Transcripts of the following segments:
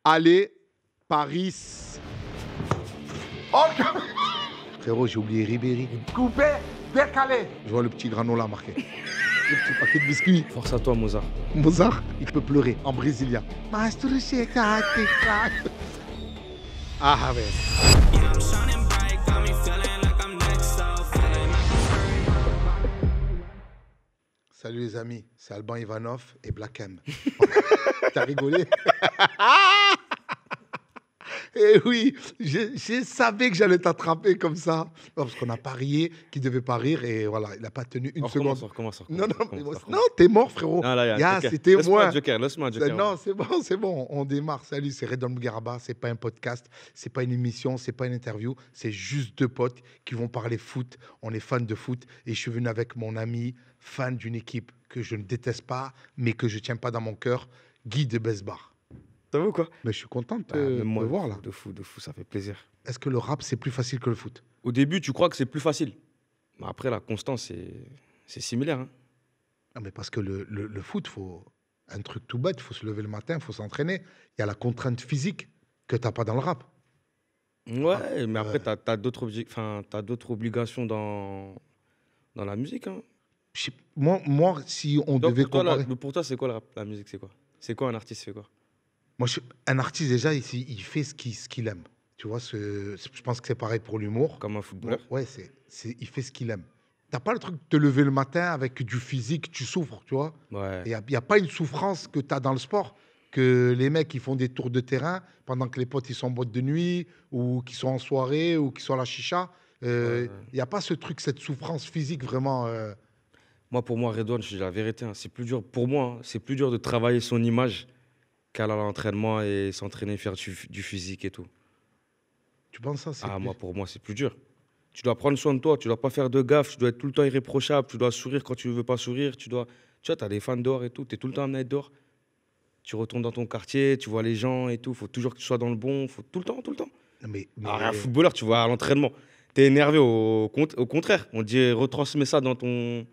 Allez, Paris. Oh, frérot, j'ai oublié Ribéry. Coupé, décalé. Je vois le petit granola marqué. Le petit paquet de biscuits. Force à toi, Mozart. Mozart, il peut pleurer en brésilien. Ah ouais. Salut les amis, c'est Alban Ivanov et Black M. T'as rigolé? Eh oui, je savais que j'allais t'attraper comme ça. Non, parce qu'on a parié qu'il devait pas rire et voilà, il n'a pas tenu une seconde. Recommence. Non, t'es mort, frérot. Non, là, c'était moi. Laisse-moi un joker. Non, c'est bon, on démarre. Salut, c'est Redon Mougaraba. C'est pas un podcast, c'est pas une émission, c'est pas une interview. C'est juste deux potes qui vont parler foot. On est fans de foot et je suis venu avec mon ami, fan d'une équipe que je ne déteste pas, mais que je tiens pas dans mon cœur, Guy de Besbar. T'as vu quoi? Mais je suis content de te voir là. De fou, ça fait plaisir. Est-ce que le rap, c'est plus facile que le foot? Au début, tu crois que c'est plus facile. Mais après, la constance, c'est similaire. Hein. Non, mais parce que le foot, faut un truc tout bête, il faut se lever le matin, il faut s'entraîner. Il y a la contrainte physique que tu n'as pas dans le rap. Ouais, mais après, tu as d'autres obligations dans la musique. Hein. Moi, si on devait comparer... Pour toi, c'est quoi la musique? C'est quoi? C'est quoi un artiste? C'est quoi? Moi, un artiste, déjà, il fait ce qu'il aime. Tu vois, je pense que c'est pareil pour l'humour. Comme un footballeur? Ouais, il fait ce qu'il aime. T'as pas le truc de te lever le matin avec du physique, tu souffres, tu vois. Ouais. Il n'y a pas une souffrance que tu as dans le sport, que les mecs qui font des tours de terrain pendant que les potes ils sont en boîte de nuit, ou qui sont en soirée, ou qui sont à la chicha. Il n'y a pas ce truc, cette souffrance physique vraiment... Moi, pour moi, Redouane, je dis la vérité, hein, c'est plus dur, pour moi, hein, c'est plus dur de travailler son image qu'aller à l'entraînement et s'entraîner, faire du physique et tout. Tu penses ça? Moi, pour moi, c'est plus dur. Tu dois prendre soin de toi, tu dois pas faire de gaffe, tu dois être tout le temps irréprochable, tu dois sourire quand tu ne veux pas sourire, tu vois, tu as des fans dehors et tout, tu es tout le temps amené à être dehors. Tu retournes dans ton quartier, tu vois les gens et tout, il faut toujours que tu sois dans le bon, faut tout le temps. Mais... Un footballeur, tu vois, à l'entraînement, tu es énervé, au contraire, on dit retransmets ça dans ton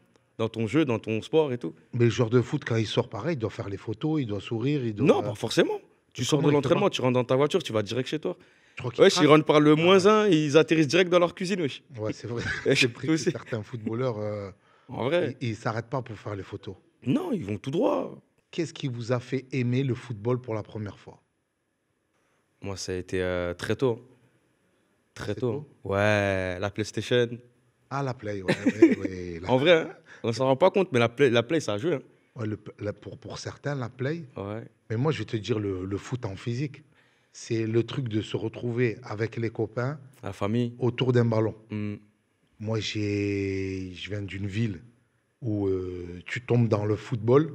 jeu, dans ton sport et tout. Mais le joueur de foot, quand il sort pareil, il doit faire les photos, il doit sourire, Non, pas forcément. Tu sors de l'entraînement, tu rentres dans ta voiture, tu vas direct chez toi. Ils rentrent par le -1, ils atterrissent direct dans leur cuisine, wesh. Ouais, c'est vrai. C'est vrai que certains footballeurs, en vrai, ils ne s'arrêtent pas pour faire les photos. Non, ils vont tout droit. Qu'est-ce qui vous a fait aimer le football pour la première fois? Moi, ça a été très tôt. Très tôt. Ouais, la PlayStation. Ah, la Play, ouais. En vrai, hein, on s'en rend pas compte, mais la Play, ça a joué. Hein. Ouais, pour certains, la Play. Ouais. Mais moi, je vais te dire, le foot en physique, c'est le truc de se retrouver avec les copains, la famille, autour d'un ballon. Mm. Moi, je viens d'une ville où tu tombes dans le football.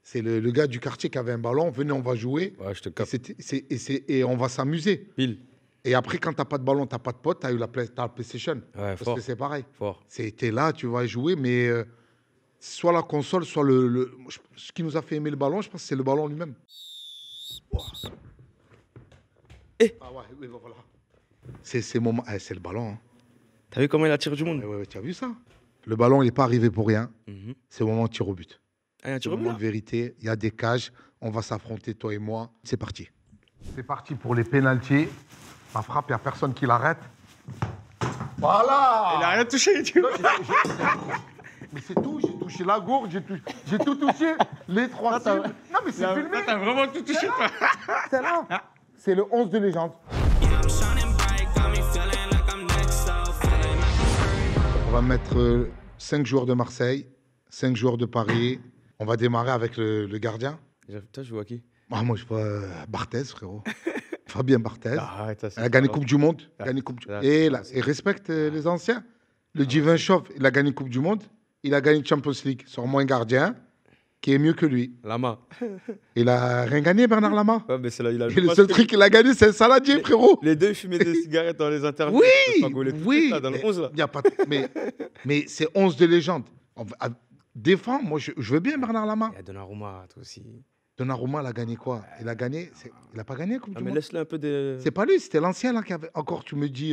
C'est le gars du quartier qui avait un ballon. Venez, on va jouer. Ouais, je te capte. Et on va s'amuser. Pile. Et après, quand tu n'as pas de ballon, tu n'as pas de pote, tu as eu la PlayStation. Ouais, parce fort. que c'est pareil. Fort. C'était là, tu vas jouer, mais soit la console, soit ce qui nous a fait aimer le ballon, je pense que c'est le ballon lui-même. Wow. Ah ouais, voilà. C'est le ballon. Hein. T'as vu comment il attire du monde? Ouais, tu as vu ça? Le ballon, il n'est pas arrivé pour rien. C'est au moment de tir au but. Ah, il y a un tir au au but moment de vérité, il y a des cages. On va s'affronter, toi et moi. C'est parti. C'est parti pour les pénaltys. La frappe, il n'y a personne qui l'arrête. Voilà! Il n'a rien touché, tu vois. Mais c'est tout, j'ai touché la gourde, j'ai tout touché. Les trois cibles. Non, mais c'est filmé. T'as vraiment tout touché, toi. C'est là. C'est le 11 de légende. On va mettre 5 joueurs de Marseille, 5 joueurs de Paris. On va démarrer avec le gardien. Putain, je vois qui? Moi, je vois Barthez, frérot. Fabien Barthez. Elle a gagné Coupe du Monde. Et respecte les anciens. Le Divin Chauve, il a gagné Coupe du Monde. Il a gagné Champions League. Sors-moi un gardien qui est mieux que lui. Lama. Il a rien gagné, Bernard Lama. Ouais, mais c'est là, Et le seul truc qu'il a gagné, c'est un saladier, frérot. Les deux fumaient des cigarettes dans les interviews. Oui. Là, dans le 11, là. Y a pas mais c'est 11 de légende. Défends, moi, je veux bien Bernard Lama. Il y a Donnarumma, toi aussi. Donnarumma, il a gagné quoi? Il a gagné. Il n'a pas gagné Coupe du mais Monde. laisse-le un peu de. C'est pas lui, c'était l'ancien là qui avait. Encore, tu me dis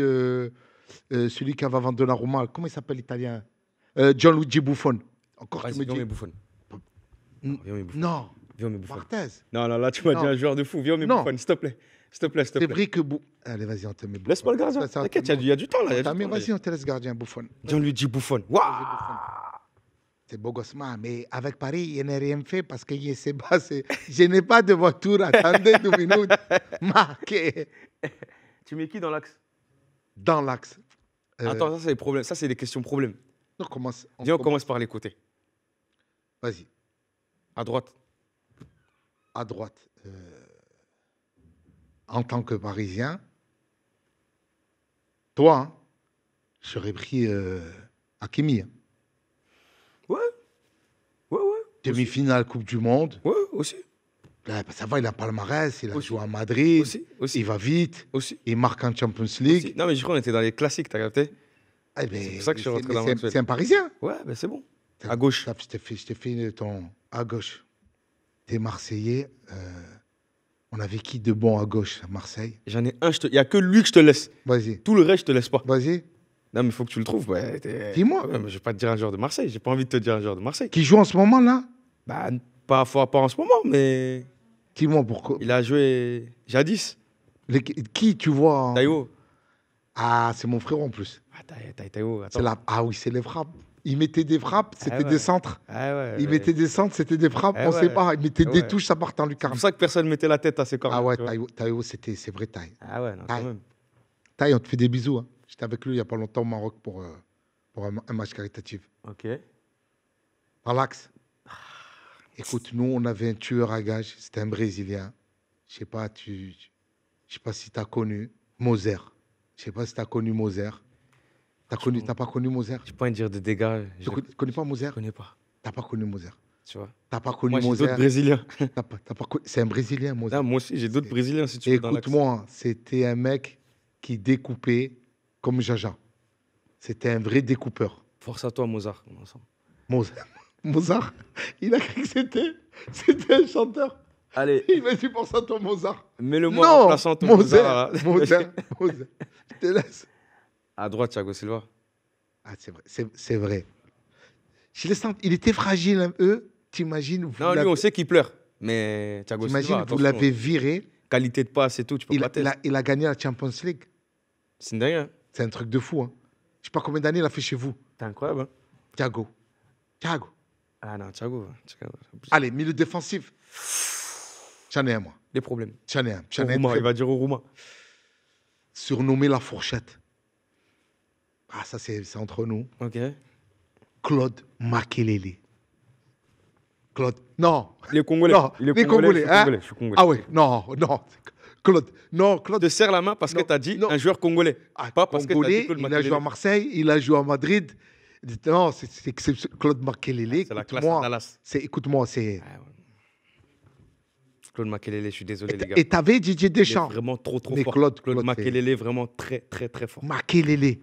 celui qui avait avant Donnarumma. Comment il s'appelle l'italien? Gianluigi Buffon. Encore, tu me dis. Buffon. Non. Viens, mais Buffon. Marthez. Non, là, tu m'as dit un joueur de fou. Viens, mais Buffon, s'il te plaît. C'est vrai que... Allez, vas-y, on te met Buffon. Laisse-moi le gardien. T'inquiète, il y a du temps, là. Vas-y, on te laisse gardien, Buffon. On lui dit Buffon. Waouh. C'est beau gosse, mais avec Paris, il n'a rien fait parce que je n'ai pas de voiture. Attendez 2 minutes. Marqué. Tu mets qui dans l'axe? Dans l'axe. Attends, ça, c'est les problèmes. Ça, c'est des questions problèmes. Viens, on commence par les côtés. Vas-y. À droite. À droite. En tant que Parisien, toi, hein, j'aurais pris Hakimi. Ouais. Demi-finale Coupe du Monde. Ouais, aussi. Là, ça va, il a palmarès, il a joué à Madrid. Aussi. Il va vite. Aussi. Il marque en Champions League. Aussi. Non, mais je crois qu'on était dans les classiques, t'as capté? C'est pour ça que je suis rentré dans l'actuel. C'est un Parisien. Ouais, ben c'est bon. À gauche. Je t'ai fait ton... À gauche. T'es Marseillais. On avait qui de bon à gauche à Marseille? J'en ai un, il n'y a que lui que je te laisse. Vas-y. Tout le reste, je te laisse pas. Vas-y. Non, mais il faut que tu le trouves. Ouais, dis-moi. Ouais, mais je ne vais pas te dire un joueur de Marseille. J'ai pas envie de te dire un joueur de Marseille. Qui joue en ce moment, là? Bah, pas en ce moment, mais... Dis-moi pourquoi. Il a joué jadis. Qui tu vois en... Taïwo. Ah, c'est mon frère en plus. Ah, Taïwo, attends. Ah oui, c'est les frappes. Il mettait des frappes, c'était des centres. Il mettait des centres, c'était des frappes, on ne sait pas. Il mettait des touches, ça partait en lucarne. C'est pour ça que personne ne mettait la tête à ses corps. Ah ouais, Taïwo, c'est vrai Taï. Ah ouais, non, quand même. Taï, on te fait des bisous. Hein. J'étais avec lui il n'y a pas longtemps au Maroc pour un match caritatif. Ok. Dans l'axe. Écoute, nous, on avait un tueur à gages, c'était un Brésilien. Je ne sais pas si tu as connu Moser. Je ne sais pas si tu as connu Moser. Tu n'as pas connu Moser? Je ne peux pas dire de dégâts. Tu ne connais pas Moser? Je ne connais pas. Tu n'as pas connu Moser. Tu vois? Tu n'as pas connu Moser. Moi, j'ai d'autres Brésiliens. C'est un Brésilien, Moser. Ah, moi aussi, j'ai d'autres Brésiliens, si tu veux. Écoute-moi, c'était un mec qui découpait comme Jaja. C'était un vrai découpeur. Force à toi, Mozart. Mozart, il a cru que c'était un chanteur. Allez. Il m'a dit pour ça, toi, Mozart. Mets-le-moi en remplaçant ton Mozart. Moser. Je te laisse. À droite, Thiago Silva. Ah, c'est vrai. C'est vrai. Je le sens. Il était fragile un peu. T'imagines? Non, lui, on sait qu'il pleure. Mais Thiago Silva, t'imagines, vous l'avez viré. Qualité de passe et tout, tu peux pas tester. Il a gagné la Champions League. C'est une dingue. C'est un truc de fou. Hein. Je sais pas combien d'années il a fait chez vous. C'est incroyable. Hein. Thiago. Ah non, Thiago. Allez, milieu défensif. J'en ai un, moi. Des problèmes. J'en ai un. Il va dire au Roumain. Surnommé la fourchette. Ah, ça, c'est entre nous. Ok. Claude Makelele. Claude. Non. Les Congolais. Non, les Congolais. Je suis Congolais. Ah ouais, non. Claude. Non, Claude. Je te serre la main parce que tu as dit un joueur congolais. Pas parce Congolais, que tu as dit Claude Makelele. Il a joué à Marseille, il a joué à Madrid. Non, c'est Claude Makelele. C'est la classe à Dallas. Écoute-moi, c'est... Claude Makelele, je suis désolé, les gars. Et t'avais Didier Deschamps. Il est vraiment trop mais fort. Claude Makelele, vraiment très, très, très fort. Makelele.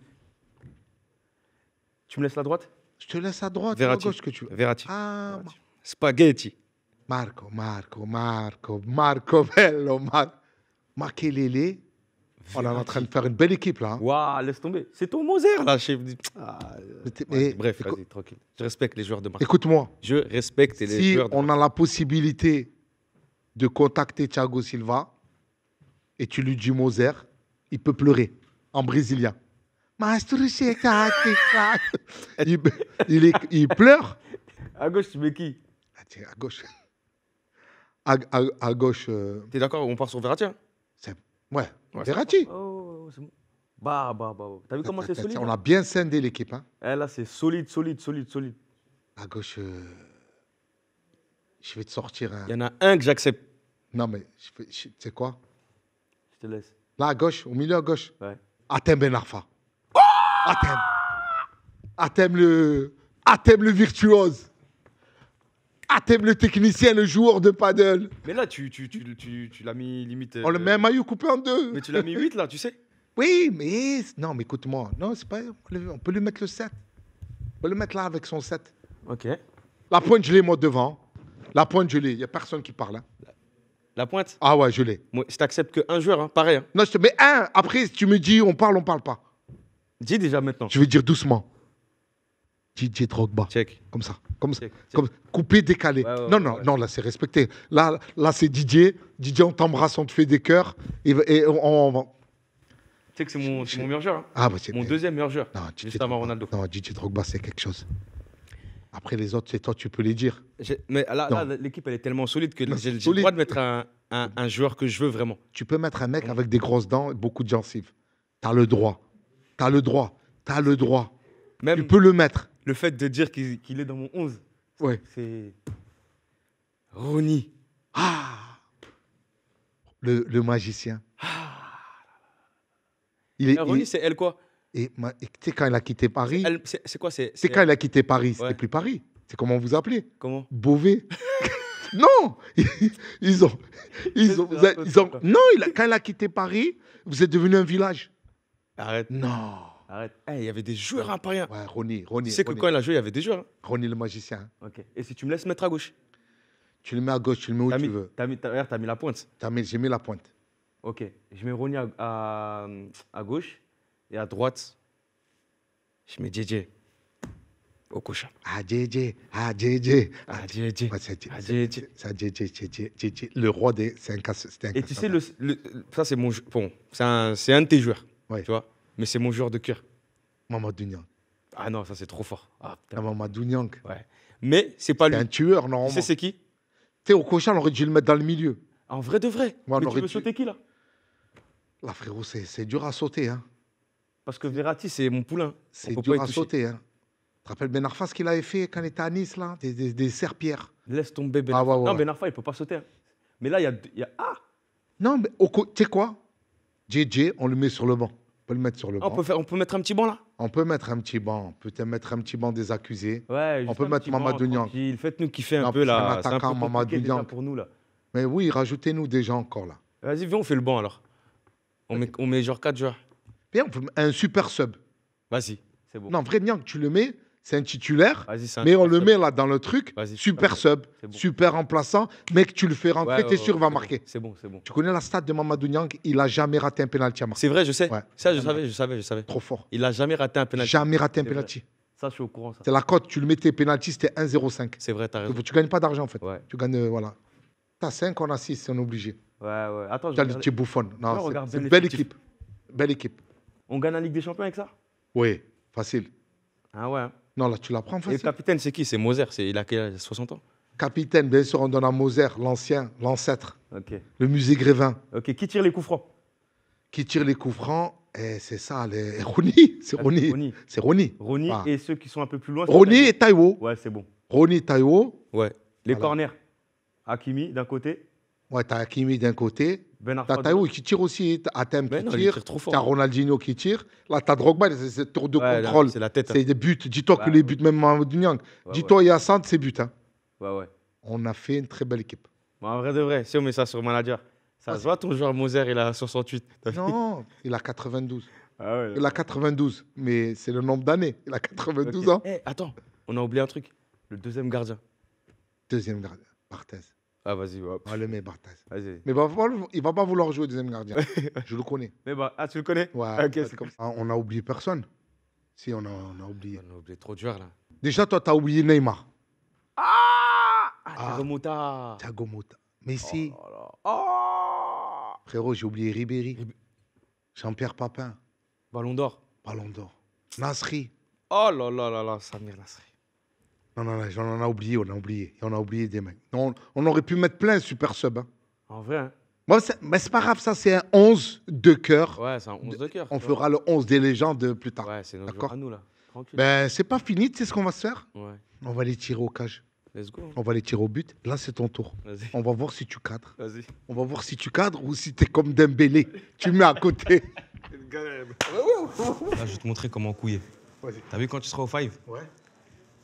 Tu me laisses la droite? Je te laisse à droite ou à gauche que tu veux. Verratti. Ah, Spaghetti. Marco Bello. Makelele. On est en train de faire une belle équipe, là. Hein. Waouh, laisse tomber. C'est ton Moser, là, chef. Bref, vas-y, tranquille. Je respecte les joueurs de Marseille. Écoute-moi. Je respecte les joueurs de Marseille. Si on a la possibilité de contacter Thiago Silva et tu lui dis Moser, il peut pleurer en brésilien. Il pleure. À gauche, tu mets qui? À gauche. À gauche. T'es d'accord? On part sur Verratti, hein? Ouais, Verratti. Oh, c'est bon. Bah. T'as vu comment c'est solide? On a bien scindé l'équipe. Hein. Là, c'est solide. À gauche, je vais te sortir. Il y en a un que j'accepte. Non, mais tu sais quoi? Je te laisse. Là, à gauche, au milieu à gauche. Ouais. Atem Ben Arfa. Atem le virtuose. Atem le technicien, le joueur de paddle. Mais là, tu l'as mis limite... On le met un maillot coupé en deux. Mais tu l'as mis 8 là, tu sais. Oui, mais... Non, mais écoute-moi. Non, c'est pas... On peut lui mettre le 7. On peut le mettre là avec son 7. Ok. La pointe, je l'ai moi devant. La pointe, je l'ai. Il n'y a personne qui parle. Hein. La pointe? Ah ouais, je l'ai. Moi, je t'accepte qu'un joueur, hein, pareil. Hein. Non, je te mets un. Après, si tu me dis on parle pas. Dis déjà maintenant. Je vais dire doucement. DJ Drogba. Check. Comme ça. Comme ça. Check. Comme, coupé, décalé. Non, là, c'est respecté. Là, c'est DJ. DJ, on t'embrasse, on te fait des cœurs. Et on... Tu sais que c'est mon meilleur joueur. Hein. Ah, bah, mon deuxième meilleur joueur. Non, juste avant Ronaldo. Non, DJ Drogba, c'est quelque chose. Après, les autres, c'est toi, tu peux les dire. Mais là l'équipe, elle est tellement solide que j'ai le droit de mettre un joueur que je veux vraiment. Tu peux mettre un mec avec des grosses dents et beaucoup de gencives. T'as le droit. T'as le droit. Même tu peux le mettre. Le fait de dire qu'il est dans mon 11, ouais. C'est Ronny. Ah, le magicien. Ronny, c'est elle quoi? Et tu sais, quand il a quitté Paris... C'est quoi? C'est quand il a quitté Paris, c'était plus Paris. C'est comment vous appelez? Comment? Beauvais. Non, ils ont... Non, quand il a quitté Paris, vous êtes devenu un village. Arrête. Non. Arrête. Il y avait des joueurs à Paris. Ouais, Ronny. Tu sais que quand il a joué, il y avait des joueurs. Hein. Ronny le magicien. Ok. Et si tu me laisses mettre à gauche? Tu le mets à gauche, tu le mets où tu veux. T'as mis la pointe. J'ai mis la pointe. Ok. Je mets Ronny à gauche et à droite, je mets JJ. Okocha. JJ. Le roi des... C'est un casse. Et tu sais, ça c'est mon... Bon, c'est un de tes joueurs, ouais. Tu vois, mais c'est mon joueur de cœur. Mamadou Niang. Ah non, ça c'est trop fort. Ah, Mamadou Niang. Ouais. Mais c'est pas lui. C'est un tueur, normalement. Tu sais c'est qui? Tu sais, Okocha, on aurait dû le mettre dans le milieu. En vrai de vrai. Ouais, mais tu veux sauter qui, là? Là, frérot, c'est dur à sauter, hein. Parce que Verratti, c'est mon poulain. C'est dur à sauter, hein. Tu te rappelles Ben Arfa, ce qu'il avait fait quand il était à Nice, là? Des serpillères. Laisse tomber Ben Arfa. Non, Ben Arfa, il ne peut pas sauter. Hein. Mais là, il y a... Ah! Non, mais tu sais quoi? JJ, on le met sur le banc. On peut le mettre sur le banc. On peut mettre un petit banc, là? On peut mettre un petit banc. On peut mettre un petit banc des accusés. Ouais, on peut mettre Mamadou Niang. Faites-nous kiffer un peu, là. C'est un attaquant, Mamadou Niang. Pour nous, là. Mais oui, rajoutez-nous des gens encore, là. Vas-y, viens, on fait le banc, alors. On met genre 4 joueurs. Bien, on peut un super sub. Vas-y, c'est bon. Non, vrai, Niang, tu le mets... C'est un titulaire, mais on le met là dans le truc. Super sub, super remplaçant. Mec, tu le fais rentrer, t'es sûr, il va marquer. C'est bon. Tu connais la stat de Mamadou Niang, il n'a jamais raté un penalty à marquer. C'est vrai, je sais. Ouais. Ça, je savais. Trop fort. Il n'a jamais raté un penalty. Jamais raté un penalty. Ça, je suis au courant. C'est la cote. Tu le mettais penalty, c'était 1,05. C'est vrai, t'as raison. Tu gagnes pas d'argent en fait. Ouais. Tu gagnes, voilà. T'as 5, on a 6, on est obligé. Ouais. Attends, tu bouffon. Non, c'est une belle équipe. Belle équipe. On gagne la Ligue des Champions avec ça? Oui, facile. Ah ouais. Non, là, tu la prends facile. Et le capitaine, c'est qui? C'est Moser. Il a 60 ans. Capitaine, bien sûr, on donne à Moser, l'ancien, l'ancêtre. Ok. Le musée Grévin. Ok, qui tire les coups francs? Qui tire les coups francs, c'est ça, Ronny. C'est Ronny. C'est Ronny. Ronny et ceux qui sont un peu plus loin. Ronny et Taïwo. Ouais, c'est bon. Ronny, Taïwo. Ouais. Les corners. Hakimi d'un côté. Ouais, t'as Hakimi d'un côté. Ben Arfa. T'as Taïwo qui tire aussi. Atem qui tire. T'as Ronaldinho qui tire. Là, t'as Drogba, c'est le tour de contrôle. C'est la tête. C'est des buts. Dis-toi que les buts, même Mamadou Niang. Dis-toi, il y a 100 c'est buts. Hein. Ouais. On a fait une très belle équipe. Bon, en vrai de vrai, si on met ça sur manager, ça se voit ton joueur Moser, il a 68. Non, il a 92. Ah ouais, il a 92, mais c'est le nombre d'années. Il a 92 ans. Attends, on a oublié un truc. Le deuxième gardien. Deuxième gardien, Barthez. Ah, vas-y, hop. On le met, Barthez. Vas-y. Mais il va pas vouloir jouer deuxième gardien. Je le connais. Mais tu le connais? Ouais. Okay, c'est comme ça. On a oublié personne. Si, on a oublié. On a oublié trop de joueurs, là. Déjà, toi, tu as oublié Neymar. Thiago Motta. Thiago Motta. Messi. Oh. Frérot, j'ai oublié Ribéry. Jean-Pierre Papin. Ballon d'or. Nasri. Oh là, Samir Nasri. Non, on a oublié. On a oublié des mecs. On aurait pu mettre plein de super sub. Hein. En vrai, hein. Bon, mais c'est pas grave, ça, c'est un 11 de cœur. Ouais, c'est un 11 de cœur. On fera le 11 des légendes plus tard. Ouais, c'est notre jour à nous, là. Tranquille. Ben, c'est pas fini, tu sais ce qu'on va se faire? Ouais. On va les tirer au cage. Let's go. On va les tirer au but. Là, c'est ton tour. Vas-y. On va voir si tu cadres. Vas-y. On va voir si tu cadres ou si t'es comme Dembélé. Tu mets à côté. Là, je vais te montrer comment couiller. Vas-y. T'as vu quand tu seras au 5? Ouais.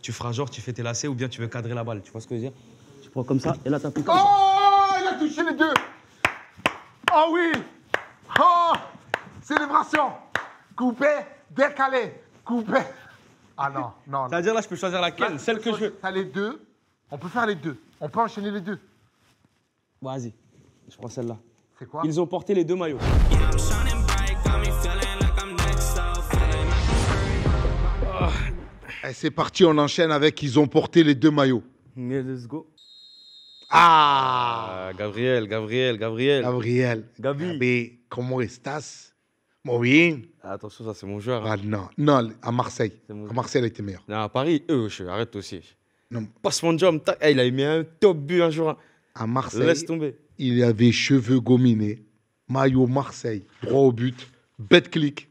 Tu feras genre, tu fais tes lacets ou bien tu veux cadrer la balle. Tu vois ce que je veux dire? Tu prends comme ça et là, t'appuies comme ça. Oh, il a touché les deux. Oh oui. Oh, célébration. Coupé, décalé, coupé. Ah non. C'est-à-dire là, je peux choisir laquelle? Celle que je veux. T'as les deux. On peut faire les deux. On peut enchaîner les deux. Vas-y. Je prends celle-là. C'est quoi? Ils ont porté les deux maillots. C'est parti, on enchaîne avec ils ont porté les 2 maillots. Mais let's go. Gabriel. Gabi, comment estás? Muy bien. Attention, ça c'est mon joueur. Non, à Marseille. À Marseille, il était meilleur. Non, à Paris, arrête aussi. Non. Passe mon job, il a mis un top but un jour. À Marseille, laisse tomber. Il avait cheveux gominés, maillot Marseille, droit au but, bête clic.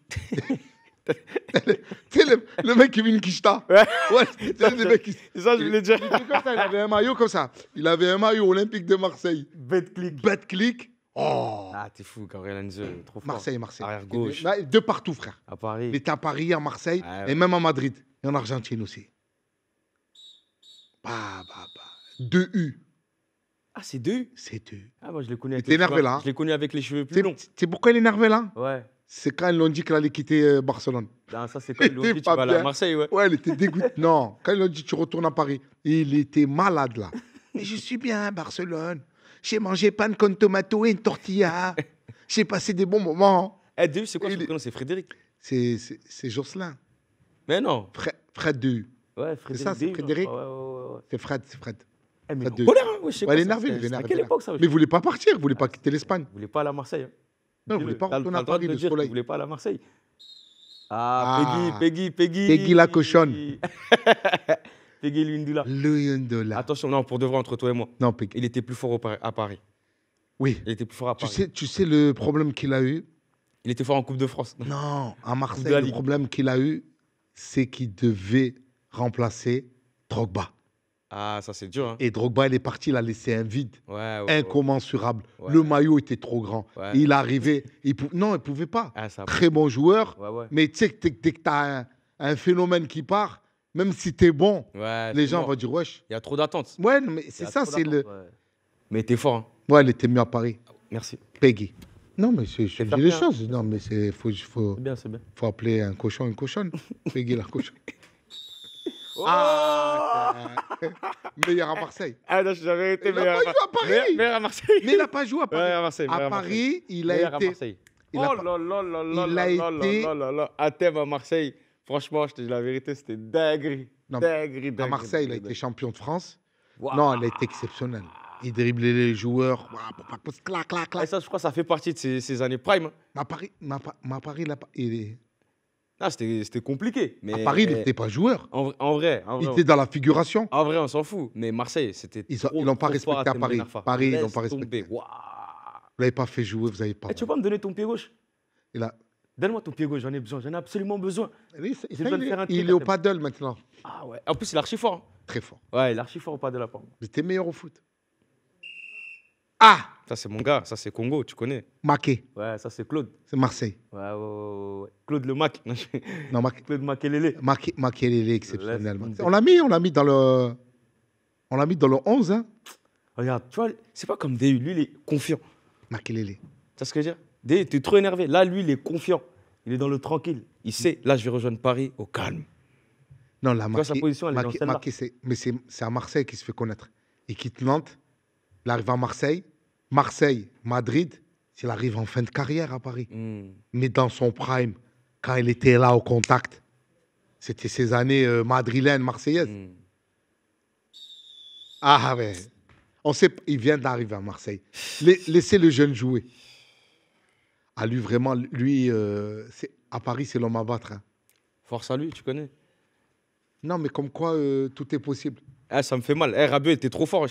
Tu sais, le mec qui vient de Kishta. Ouais, c'est le mec qui. Ça, je voulais dire. Il avait un maillot comme ça. Il avait un maillot olympique de Marseille. Bête clic. Bête clic. Oh. Ah, t'es fou, Gabriel Heinze, trop fort. Marseille. Arrière gauche. De partout, frère. À Paris. Il était à Paris, à Marseille, et même à Madrid. Et en Argentine aussi. 2 U. Ah, c'est 2 U? C'est 2 U. Ah, moi, je l'ai connu avec les cheveux là. Je l'ai connu avec les cheveux plus longs. C'est pourquoi il est énervé là? Ouais. C'est quand ils l'ont dit qu'il allait quitter Barcelone. Non, ça, c'est quand ils l'ont dit tu vas aller à Marseille, ouais. Ouais, il était dégoûté. Non, quand ils l'ont dit tu retournes à Paris, il était malade là. Mais je suis bien à Barcelone. J'ai mangé pan con tomato et une tortilla. J'ai passé des bons moments. De U, c'est quoi son prénom? C'est Frédéric. C'est Jocelyn. Mais non. Fred de U. Ouais, Frédéric. C'est ça, c'est Frédéric. Ouais. C'est Fred. Mais Fred de U. colère, hein, je sais pas. Il est énervé. À quelle époque ça? Mais il voulait pas partir, il voulait pas quitter l'Espagne. Il voulait pas aller à Marseille. Non, il voulait pas retourner à Paris, le soleil. Il voulait pas aller à Marseille. Peggy. Peggy la cochonne. Peggy Luyindula. Attention, non, pour de vrai, entre toi et moi. Non, Peggy. Il était plus fort à Paris. Oui. Il était plus fort à Paris. Tu sais le problème qu'il a eu? Il était fort en Coupe de France. Non, à Marseille, le problème qu'il a eu, c'est qu'il devait remplacer Drogba. Ah, ça c'est dur. Hein. Et Drogba, il est parti, il a laissé un vide incommensurable. Ouais. Le maillot était trop grand. Ouais. Il arrivait, non, il ne pouvait pas. Très bon joueur, mais tu sais, dès que tu as un phénomène qui part, même si tu es bon, les gens vont dire wesh. Il y a trop d'attentes. Ouais, mais c'est ça, c'est le. Ouais. Mais t'es fort. Hein. Ouais, il était mieux à Paris. Merci. Peggy. Non, mais je dis les choses. Non, mais faut bien. Faut appeler un cochon une cochonne. Peggy la cochonne. Meilleur à Marseille. Ah non, j'avais été meilleur à Paris. Meilleur à Marseille. Mais il n'a pas joué à Paris. Ouais, à Marseille. À Paris, il a été. Oh là là. À thème à Marseille. Franchement, je te dis la vérité, c'était dinguerie. À Marseille, il a été champion de France. Non, il a été exceptionnel. Il driblait les joueurs. Clac. Et ça, je crois que ça fait partie de ces années prime. À Paris, c'était compliqué. Mais à Paris, il n'était pas joueur. En vrai. Il était dans la figuration. En vrai, on s'en fout. Mais Marseille, c'était. Ils n'ont pas respecté à Paris. Paris, ils n'ont pas respecté. Vous l'avez pas fait jouer, vous n'avez pas. Tu peux pas me donner ton pied gauche? Donne-moi ton pied gauche, j'en ai besoin. J'en ai absolument besoin. Il est au paddle maintenant. Ah ouais. En plus, il est archi fort. Très fort. Ouais, il est archi fort au paddle à part. Il était meilleur au foot. Ça, c'est mon gars. Ça, c'est Congo, tu connais. Maké. Ouais, ça, c'est Claude. C'est Marseille. Ouais. Claude le Mac. Non, Claude Makelele. Makelele, exceptionnel. On l'a mis dans le 11. Hein. Regarde, tu vois, c'est pas comme DU. Lui, il est confiant. Makelele. Tu vois ce que je veux dire? DU, t'es trop énervé. Là, lui, il est confiant. Il est dans le tranquille. Il sait, là, je vais rejoindre Paris au calme. Non, là, sa position, elle est dans celle-là. Mais c'est à Marseille qu'il se fait connaître. Il quitte Nantes. Il arrive à Marseille. Madrid, il arrive en fin de carrière à Paris. Mais dans son prime, quand il était là au contact, c'était ces années madrilènes, marseillaises. Ah ouais. On sait, il vient d'arriver à Marseille. Laissez le jeune jouer. À lui, vraiment, à Paris, c'est l'homme à battre. Hein. Force à lui, tu connais. Non, mais comme quoi, tout est possible. Ça me fait mal. Rabiot était trop fort.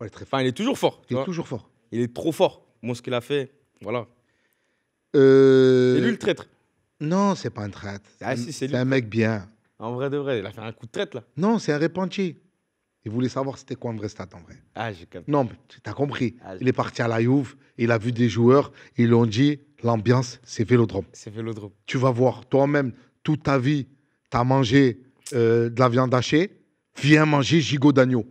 Ouais, très fort. Enfin, il est toujours fort. Il est toujours fort. Il est trop fort. Moi, ce qu'il a fait, voilà. C'est lui le traître. Non, c'est pas un traître. C'est un mec bien. En vrai de vrai, il a fait un coup de traître, là. Non, c'est un repenti. Il voulait savoir c'était quoi un vrai stat, en vrai. J'ai capté. Non, mais t'as compris. Il est parti à la Juve, il a vu des joueurs, ils lui ont dit, l'ambiance, c'est Vélodrome. C'est Vélodrome. Tu vas voir, toi-même, toute ta vie, t'as mangé de la viande hachée, viens manger gigot d'agneau.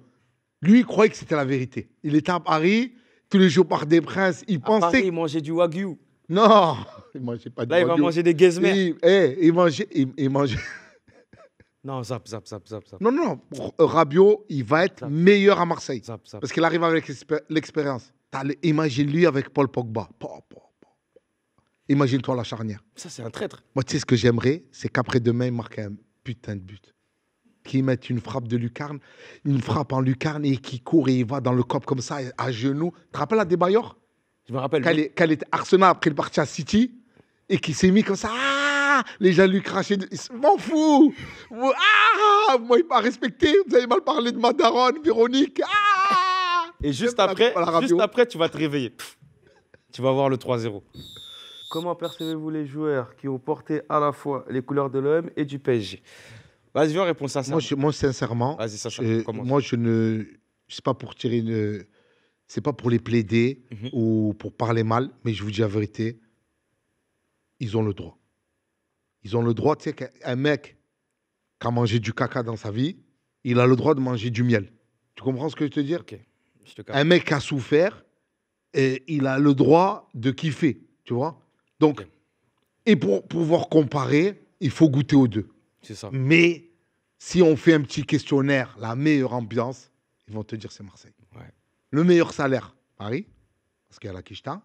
Lui, il croyait que c'était la vérité. Il était à Paris, tous les jours par des princes, il pensait... Paris, il mangeait du wagyu. Non, il mangeait pas du wagyu. Là, il va manger des guesmers. Il mangeait... Non, zap. Non. Rabiot, il va être meilleur à Marseille. Zap. Parce qu'il arrive avec l'expérience. Imagine-lui avec Paul Pogba. Imagine-toi la charnière. Ça, c'est un traître. Moi, tu sais ce que j'aimerais, c'est qu'après-demain, il marque un putain de but. qui met une frappe de lucarne, une frappe en lucarne et qui court et il va dans le cop comme ça, à genoux. Tu te rappelles à Adebayor? Je me rappelle. Quand il était Arsenal après le parti à City et qui s'est mis comme ça. Ah, les gens lui crachaient. M'en fous. Ah, moi, il m'a respecté. Vous avez mal parlé de ma daronne, Véronique. Ah. Et juste après, tu vas te réveiller. Tu vas voir le 3-0. Comment percevez-vous les joueurs qui ont porté à la fois les couleurs de l'OM et du PSG? Vas-y, viens répondre sincèrement. Moi, sincèrement, moi, je ne. C'est pas pour tirer une. C'est pas pour les plaider ou pour parler mal, mais je vous dis la vérité. Ils ont le droit. Ils ont le droit, tu sais, qu'un mec qui a mangé du caca dans sa vie, il a le droit de manger du miel. Tu comprends ce que je te dis? Ok. Un mec qui a souffert, et il a le droit de kiffer, tu vois? Donc, et pour pouvoir comparer, il faut goûter aux deux. C'est ça. Mais si on fait un petit questionnaire, la meilleure ambiance, ils vont te dire c'est Marseille. Ouais. Le meilleur salaire, Paris, parce qu'il y a la quicheta.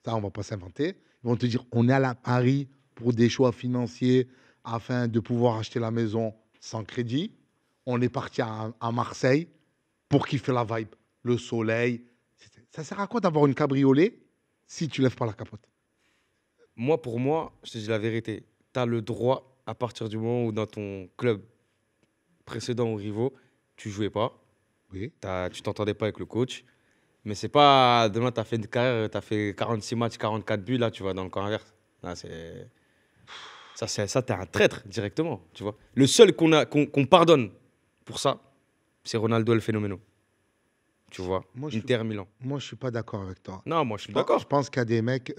Ça, on ne va pas s'inventer. Ils vont te dire on est à la Paris pour des choix financiers afin de pouvoir acheter la maison sans crédit. On est parti à Marseille pour kiffer la vibe, le soleil. Ça sert à quoi d'avoir une cabriolet si tu ne lèves pas la capote? Moi, pour moi, je te dis la vérité. Tu as le droit, à partir du moment où dans ton club précédent ou rivaux, tu ne jouais pas. Oui. Tu t'entendais pas avec le coach. Mais c'est pas demain, tu as fait une carrière, tu as fait 46 matchs, 44 buts, là, tu vas dans le camp inverse. Là, ça, tu es un traître directement, tu vois. Le seul qu'on pardonne pour ça, c'est Ronaldo El Phénoméno. Tu vois, Inter Milan. Moi, je ne suis pas d'accord avec toi. Non, moi, je suis d'accord. Je pense qu'il y a des mecs,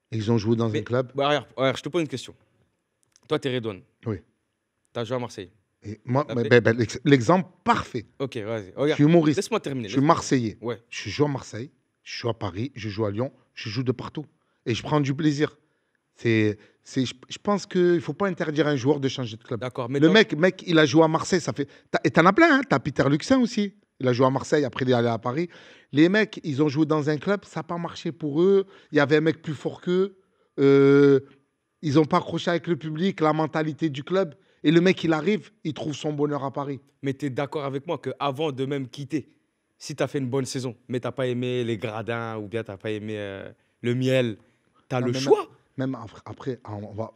ils ont joué dans un club. Bah, regarde, je te pose une question. Toi, tu es Redouane. Oui. Tu as joué à Marseille. Et moi, l'exemple parfait. Ok, vas-y. Je suis humoriste. Laisse-moi terminer. Je suis Marseillais. Ouais. Je joue à Marseille, je joue à Paris, je joue à Lyon, je joue de partout. Et je prends du plaisir. Je pense qu'il ne faut pas interdire à un joueur de changer de club. D'accord. Le mec, il a joué à Marseille. Et t'en as plein. Hein. T'as Peter Luxin aussi. Il a joué à Marseille, après il est allé à Paris. Les mecs, ils ont joué dans un club, ça n'a pas marché pour eux. Il y avait un mec plus fort qu'eux. Ils n'ont pas accroché avec le public, la mentalité du club. Et le mec, il arrive, il trouve son bonheur à Paris. Mais tu es d'accord avec moi qu'avant de même quitter, si tu as fait une bonne saison, mais tu n'as pas aimé les gradins ou bien tu n'as pas aimé le miel, tu as le choix. Même après,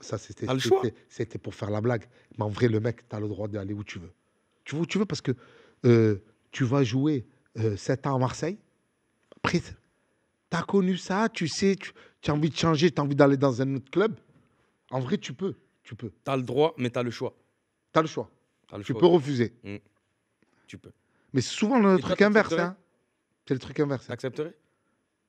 ça c'était pour faire la blague. Mais en vrai, le mec, tu as le droit d'aller où tu veux. Tu vas où tu veux parce que tu vas jouer 7 ans à Marseille. Après, tu as connu ça, tu sais, tu as envie de changer, tu as envie d'aller dans un autre club. En vrai, tu peux. Tu as le droit, mais tu as le choix. Tu as le choix. Tu peux refuser. Tu peux. Mais c'est souvent le truc inverse. Hein. C'est le truc inverse. Tu accepterais?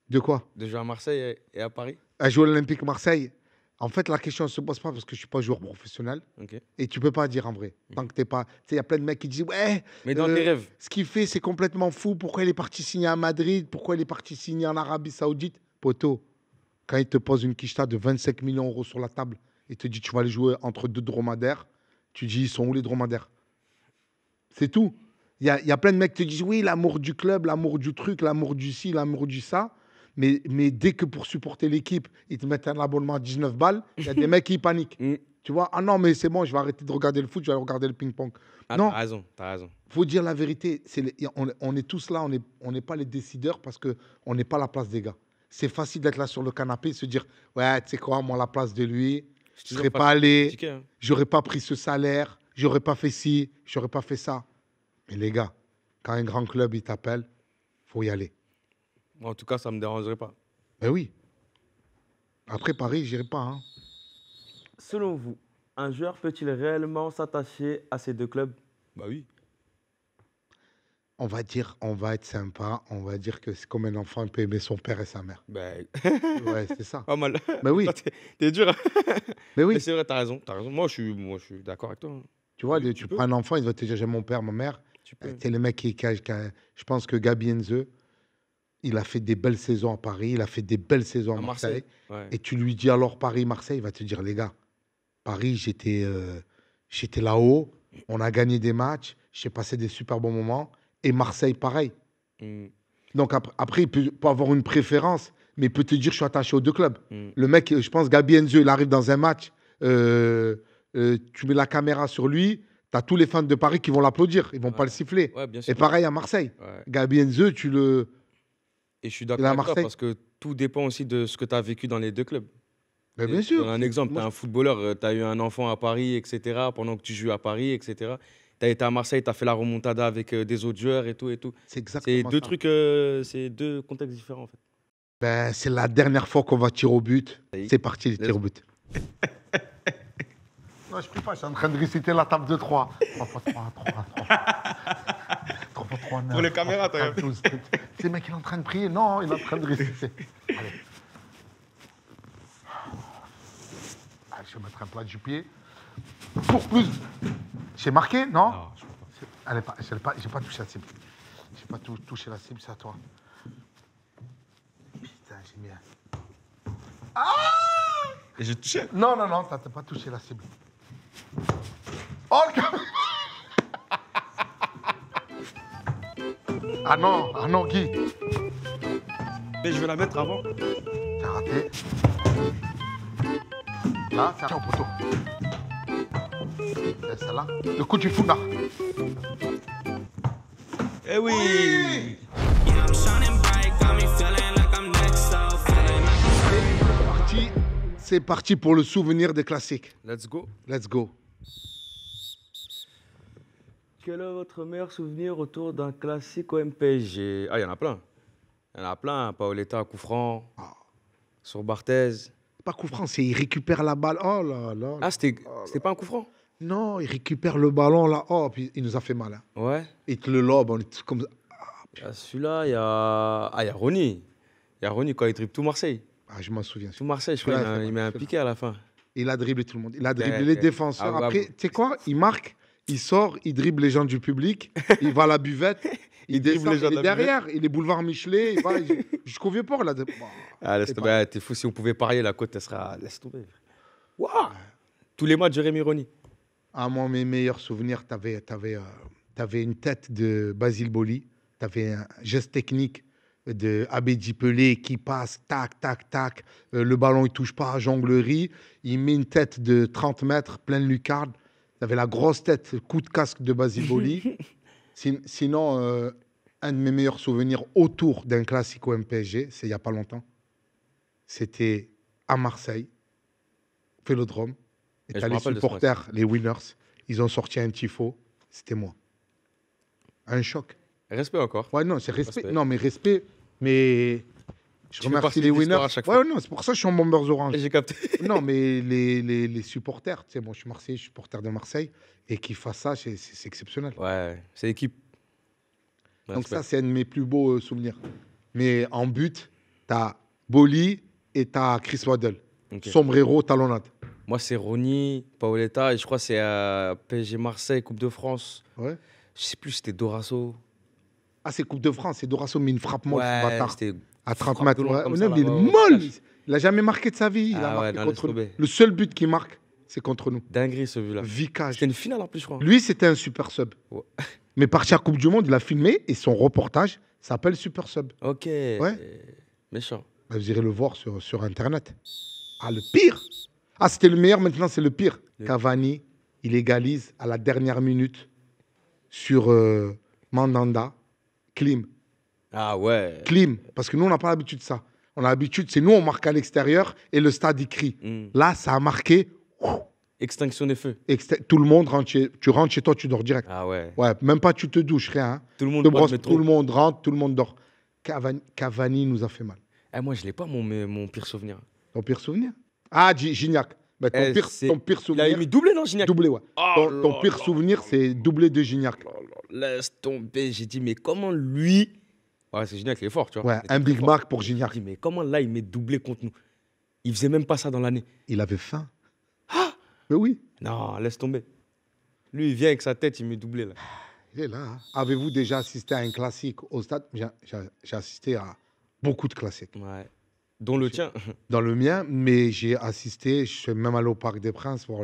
De quoi? De jouer à Marseille et à Paris? À jouer à l'Olympique Marseille. En fait, la question ne se pose pas parce que je ne suis pas joueur professionnel. Okay. Et tu ne peux pas dire en vrai. Tant que tu n'es pas. Tu sais, il y a plein de mecs qui disent ouais. Mais dans tes rêves. Ce qu'il fait, c'est complètement fou. Pourquoi il est parti signer à Madrid? Pourquoi il est parti signer en Arabie Saoudite? Poto, quand il te pose une quicheta de 25 millions d'euros sur la table, il te dit tu vas aller jouer entre 2 dromadaires. Tu dis ils sont où les dromadaires? C'est tout. Il y a plein de mecs qui te disent oui, l'amour du club, l'amour du truc, l'amour du ci, l'amour du ça. Mais dès que pour supporter l'équipe, ils te mettent un abonnement à 19 balles, il y a des mecs qui paniquent. Tu vois? Ah non, mais c'est bon, je vais arrêter de regarder le foot, je vais aller regarder le ping-pong. Non. T'as raison. Il faut dire la vérité. On est tous là, on n'est pas les décideurs parce qu'on n'est pas à la place des gars. C'est facile d'être là sur le canapé et se dire ouais, tu sais quoi, moi, à la place de lui, je ne serais pas allé, j'aurais pas pris ce salaire, j'aurais pas fait ci, j'aurais pas fait ça. Mais les gars, quand un grand club il t'appelle, faut y aller. En tout cas, ça ne me dérangerait pas. Ben oui. Après Paris, j'irai pas. Hein. Selon vous, un joueur peut-il réellement s'attacher à ces deux clubs? Bah oui. On va être sympa, on va dire que c'est comme un enfant, il peut aimer son père et sa mère. Ben... ouais, c'est ça. Pas mal. Ben oui. T'es dur. Hein. Mais oui. Mais c'est vrai, t'as raison. Moi, je suis d'accord avec toi. Hein. Tu vois, tu prends un enfant, il va te dire j'aime mon père, ma mère. C'est le mec qui je pense que Gabi Heinze, il a fait des belles saisons à Paris, il a fait des belles saisons à Marseille. Ouais. Et tu lui dis alors Paris-Marseille, il va te dire les gars, Paris, j'étais là-haut, on a gagné des matchs, j'ai passé des super bons moments. Et Marseille, pareil. Donc après, il peut avoir une préférence, mais il peut te dire je suis attaché aux deux clubs. Le mec, je pense, Gabi Heinze, il arrive dans un match tu mets la caméra sur lui, tu as tous les fans de Paris qui vont l'applaudir. Ils vont pas le siffler. Ouais, bien Et sûr. pareil à Marseille. Ouais. Gabi Enze, tu le... Et je suis d'accord avec toi parce que tout dépend aussi de ce que tu as vécu dans les deux clubs. Mais bien sûr. Je donne un exemple. Tu es un footballeur, tu as eu un enfant à Paris, etc. Pendant que tu joues à Paris, etc. Tu as été à Marseille, tu as fait la remontada avec des autres joueurs et tout. C'est exactement deux trucs, c'est deux contextes différents en fait. Ben, c'est la dernière fois qu'on va tirer au but. C'est parti, les tirs au but. Non, je ne peux pas, je suis en train de réciter la table de 3. 3 x 3, 3, 3. 3 x 3, 9. Pour les caméras, t'as vu. C'est le mec, il est en train de prier. Non, il est en train de réciter. Allez. Allez, je vais mettre un plat du pied. Pour plus. J'ai marqué, non? Non, je ne peux pas. J'ai pas touché la cible. J'ai pas touché la cible, c'est à toi. Putain, j'ai mis un... Ah! Et j'ai touché? Non, t'as pas touché la cible. Oh, le Ah non, Guy. Mais je vais la mettre avant. T'as raté. Là, c'est au poteau. C'est celle-là. Le coup du foulard. Eh oui! C'est parti pour le souvenir des classiques. Let's go. Let's go. Quel est votre meilleur souvenir autour d'un classique au MPG? Ah, il y en a plein. Il y en a plein. Paoletta, coup franc. Sur Barthez. C'est pas coup franc, c'est il récupère la balle. Oh là là. Ah, c'était pas un coup franc? Non, il récupère le ballon là. Oh, puis il nous a fait mal. Hein. Ouais. Il te le lobe, on est comme ça. Celui-là, il y a Ronny. Il y a Ronny quand il dribble tout Marseille. Ah, je m'en souviens. Tout Marseille, je crois il met un piqué à la fin. Il a dribblé tout le monde. Il a dribblé les défenseurs. Après, tu sais quoi? Il marque, il sort, il dribble les gens du public, il va à la buvette, il descend, il est derrière, il est boulevard Michelet, il va jusqu'au Vieux-Port. Là. Ah, laisse tomber, t'es fou, si on pouvait parier, la côte, elle sera... Laisse tomber. Waouh! Tous les matchs de Rémi Ronny. Ah, moi, mes meilleurs souvenirs, t'avais une tête de Basile Boli, t'avais un geste technique de Abedi Pelé qui passe, tac, tac, tac. Le ballon, il touche pas à jonglerie. Il met une tête de 30 mètres, pleine lucarne. Tu avais la grosse tête, coup de casque de Basile Boli. Sinon, un de mes meilleurs souvenirs autour d'un classique au MPSG, c'est il n'y a pas longtemps. C'était à Marseille, Vélodrome. Et tu as les supporters, les winners. Ils ont sorti un tifo. C'était moi. Un choc. Respect encore. Ouais, non, c'est respect. Non, mais respect. Mais je remercie les winners. Ouais, non, c'est pour ça que je suis en Bombers Orange. J'ai capté. Non, mais les supporters, tu sais, moi, je suis Marseillais, je suis supporter de Marseille, et qu'ils fassent ça, c'est exceptionnel. Ouais, c'est l'équipe. Donc ça, c'est un de mes plus beaux souvenirs. Mais en but, tu as Boli et tu as Chris Waddle. Okay. Sombrero, talonnade. Moi, c'est Ronny, Paoletta, et je crois que c'est PSG Marseille, Coupe de France. Ouais. Je sais plus, c'était Dorasso. Ah, c'est Coupe de France, c'est Dorasso, mais une frappe molle, ouais, bâtard. À 30 mètres. Ouais. Ça, il est molle. Il n'a jamais marqué de sa vie. Il a marqué contre nous. Le seul but qu'il marque, c'est contre nous. Dinguerie, ce but-là. Vicage. C'était une finale en plus, je crois. Lui, c'était un super sub. Ouais. Mais parti à Coupe du Monde, il a filmé et son reportage s'appelle Super Sub. Ok. Ouais. Méchant. Vous irez le voir sur Internet. Ah, le pire. Ah, c'était le meilleur, maintenant c'est le pire. Cavani, il égalise à la dernière minute sur Mandanda. Klim. Ah ouais. Klim. Parce que nous, on n'a pas l'habitude de ça. On a l'habitude, c'est nous, on marque à l'extérieur et le stade, il crie. Là, ça a marqué. Extinction des feux. Tout le monde rentre tu rentres chez toi, tu dors direct. Ah ouais. Ouais, même pas tu te douches, rien. Hein. Tout le monde tout le monde rentre, tout le monde dort. Cavani nous a fait mal. Moi, je l'ai pas, mon pire souvenir. Ton pire souvenir? Ah, Gignac. Bah, ton pire souvenir. Il a mis doublé, non, Gignac? Doublé, ouais. Ton pire souvenir, c'est doublé de Gignac. Laisse tomber. J'ai dit, mais comment lui. Ouais, c'est Gignac, il est fort, tu vois. Ouais, un Big Mac pour Gignac. J'ai dit, mais comment là, il met doublé contre nous? Il faisait même pas ça dans l'année. Il avait faim. Ah! Mais oui. Non, laisse tomber. Lui, il vient avec sa tête, il met doublé, là. Il est là. Hein. Avez-vous déjà assisté à un classique au stade? J'ai assisté à beaucoup de classiques. Ouais. Dont le tien. Dans le mien, mais j'ai assisté, je suis même allé au Parc des Princes voir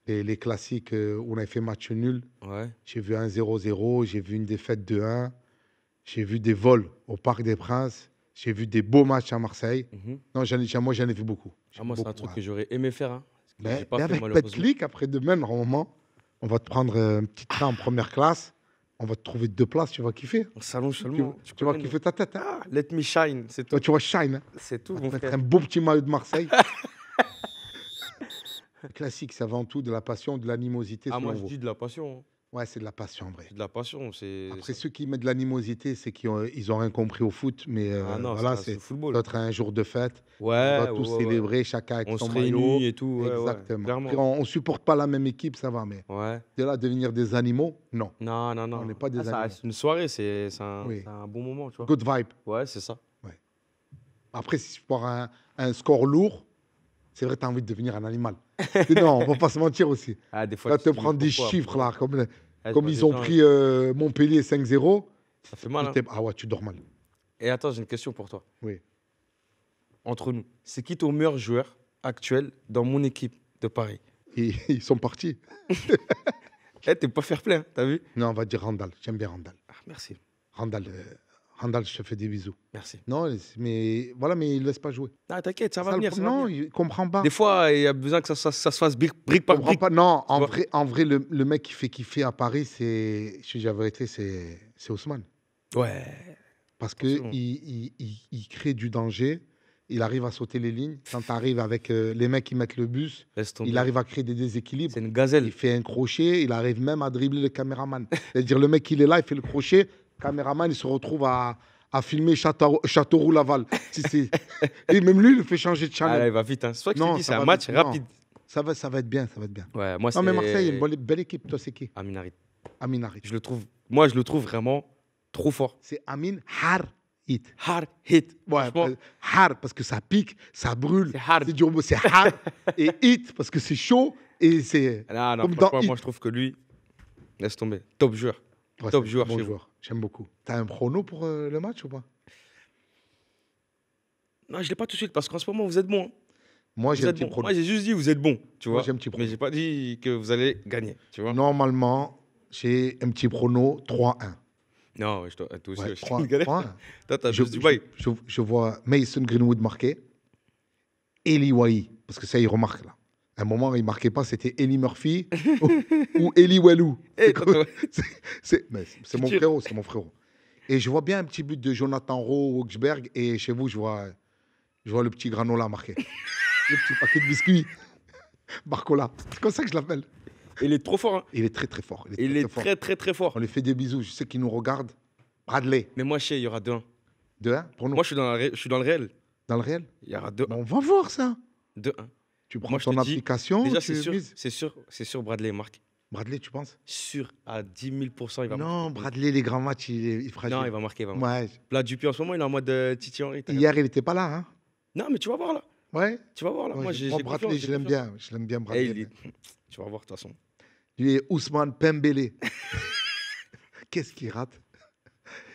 les classiques où on a fait match nul. Ouais. J'ai vu un 0-0, j'ai vu une défaite de 1, j'ai vu des vols au Parc des Princes, j'ai vu des beaux matchs à Marseille. Non, moi, j'en ai vu beaucoup. Moi, c'est un truc que j'aurais aimé faire. Hein. Ben, avec Betclic, après demain, normalement, on va te prendre un petit train en première classe. On va te trouver 2 places, tu vas kiffer. Un salon seulement. Tu vas kiffer ta tête. Hein. Ah, let me shine, c'est tout. Tu vas shine. Hein. C'est tout, on mon va frère. mettre un beau petit maillot de Marseille. Classique, c'est avant tout de la passion, de l'animosité. Ah, moi, je dis de la passion. Ouais, c'est de la passion, en vrai. C'est de la passion. Après, ceux qui mettent de l'animosité, c'est qu'ils n'ont rien compris au foot. Mais non, voilà, c'est le football. D'autres un jour de fête. Ouais, on va tous célébrer, chacun avec son maillot. On se réunit et tout. Exactement. Après, on ne supporte pas la même équipe, ça va. Mais de là, devenir des animaux, non. Non. On n'est pas des animaux. C'est une soirée, c'est un bon moment, tu vois. Good vibe. Ouais, c'est ça. Ouais. Après, si tu prends un score lourd, c'est vrai que tu as envie de devenir un animal. Non, on ne va pas se mentir aussi. Ah, des fois, là, te prendre des chiffres, là, comme ils ont pris Montpellier 5-0. Ça fait mal. Hein. Ah ouais, tu dors mal. Et attends, j'ai une question pour toi. Oui. Entre nous, c'est qui ton meilleur joueur actuel dans mon équipe de Paris? Et ils sont partis. T'es pas fair play, hein, t'as vu? Non, on va dire Randall. J'aime bien Randall. Ah, merci. Randall, je te fais des bisous. Merci. Non, mais voilà, mais il ne laisse pas jouer. Ah, t'inquiète, ça va venir. Non, il ne comprend pas. Des fois, il y a besoin que ça se fasse brique par brique. Non, en vrai, le mec qui fait kiffer à Paris, je te dis la vérité, c'est Ousmane. Ouais. Parce qu'il crée du danger. Il arrive à sauter les lignes. Quand tu arrives avec les mecs qui mettent le bus, il arrive à créer des déséquilibres. C'est une gazelle. Il fait un crochet. Il arrive même à dribbler le caméraman. C'est-à-dire, le mec, il est là, il fait le crochet. Caméraman, il se retrouve à filmer Châteauroux-Laval. Et même lui, il le fait changer de channel. Ah, il va vite. Hein. C'est toi qui te dis, c'est un match rapide. Ça va être bien, ça va être bien. Ouais, moi, non, mais Marseille, il y a une belle équipe. Toi, c'est qui? Amin Harit. Amin Harit. Je le trouve vraiment trop fort. C'est Amin Har Hit. Hard hit. Ouais, hard parce que ça pique, ça brûle. C'est hard. C'est dur, c'est hard. Et hit parce que c'est chaud. Et c'est. Non, franchement, moi, je trouve que lui, laisse tomber. Top joueur. Ouais, top joueur bon chez joueur. J'aime beaucoup. T'as un prono pour le match ou pas? Non, je ne l'ai pas tout de suite parce qu'en ce moment, vous êtes bon. Hein. Moi, j'ai un petit prono. Moi, j'ai juste dit vous êtes bon. Tu vois. Moi, j'ai un petit prono. Mais je n'ai pas dit que vous allez gagner. Tu vois. Normalement, j'ai un petit prono 3-1. Non, toi aussi, ouais, je 3-1. Toi, t'as juste du bail. Je vois Mason Greenwood marquer. Eli Wahi, parce que ça, il remarque là. À un moment, il ne marquait pas, c'était Eli Murphy ou Eli Wellou. C'est mon frérot, c'est mon frérot. Et je vois bien un petit but de Jonathan Rowe, Augsberg, et chez vous, je vois le petit granola marqué. Le petit paquet de biscuits. Barcola. C'est comme ça que je l'appelle. Il est trop fort. Hein. Il est très, très fort. Il est très, très, très fort. On lui fait des bisous. Je sais qu'il nous regarde. Bradley. Mais moi, je sais, il y aura 2-1. 2-1 pour nous. Moi, je suis dans le réel. Dans le réel? Il y aura 2-1. On va voir ça. 2-1. Tu prends ton application. Déjà, c'est sûr, Bradley marque. Bradley, tu penses? Sûr, à 10 000 %, il va marquer. Non, Bradley, les grands matchs, il fera. Non, il va marquer. Ouais. Là, Dupuis, en ce moment, il est en mode Titi Henry. Hier, il n'était pas là. Hein? Non, mais tu vas voir là. Ouais. Tu vas voir là. Ouais, moi, Bradley, je l'aime bien. Je l'aime bien, Bradley. Tu vas voir, de toute façon. Lui est Ousmane Pembele. Qu'est-ce qu'il rate?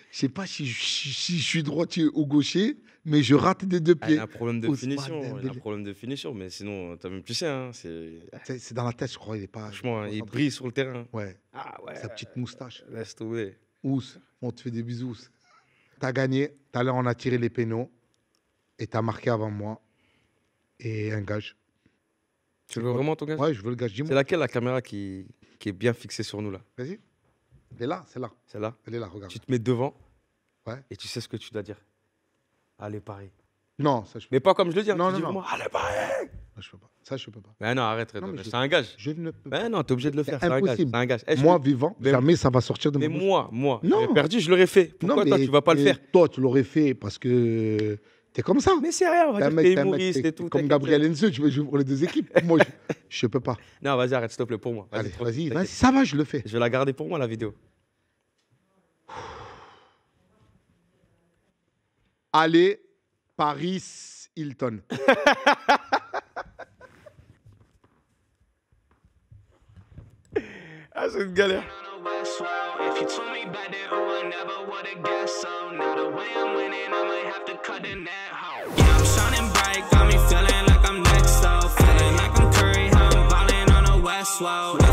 Je ne sais pas si je suis droitier ou gaucher, mais je rate des deux pieds. Il a un problème de finition. Il a un problème de finition, mais sinon, tu sais. Hein, c'est dans la tête, je crois. Il est pas. Franchement, il brille sur le terrain. Ouais. Ah ouais. Sa petite moustache. Laisse tomber. Ous, on te fait des bisous. Tu as gagné. Tout à l'heure, on a tiré les pénaux. Et tu as marqué avant moi. Et un gage. Tu veux vraiment ton gage? Ouais, je veux le gage. C'est laquelle la caméra qui est bien fixée sur nous là? Vas-y. Elle est là, c'est là. C'est là? Elle est là, regarde. Tu te mets devant. Ouais. Et tu sais ce que tu dois dire. Allez, Paris. Non, ça je peux pas. Mais pas comme je le dis. Non, tu dis non. vraiment, allez, Paris. Je peux pas. Ça, je peux pas. Mais non, arrête. C'est un gage. Je ne peux pas. Mais non, t'es obligé de le faire. C'est impossible. C'est un gage. Moi, vivant, jamais ça va sortir de ma bouche. Mais moi, non. J'ai perdu, je l'aurais fait. Pourquoi toi, tu vas pas le faire? Toi, tu l'aurais fait parce que t'es comme ça. Mais c'est rien, on va dire que t'es humoriste et tout. Comme Gabriel Enzo, tu veux jouer pour les deux équipes. Moi, je peux pas. Non, vas-y, arrête, s'il te plaît, pour moi. Allez, vas-y, ça va, je le fais. Je vais la garder pour moi, la vidéo. Allez, Paris Hilton. Ah, c'est une galère. If you told me back then, oh, I never would have guessed so. Now the way I'm winning, I might have to cut the net hole. Yeah, I'm shining bright, got me feeling like I'm next, so feeling like I'm Curry, how I'm balling on a West Wall.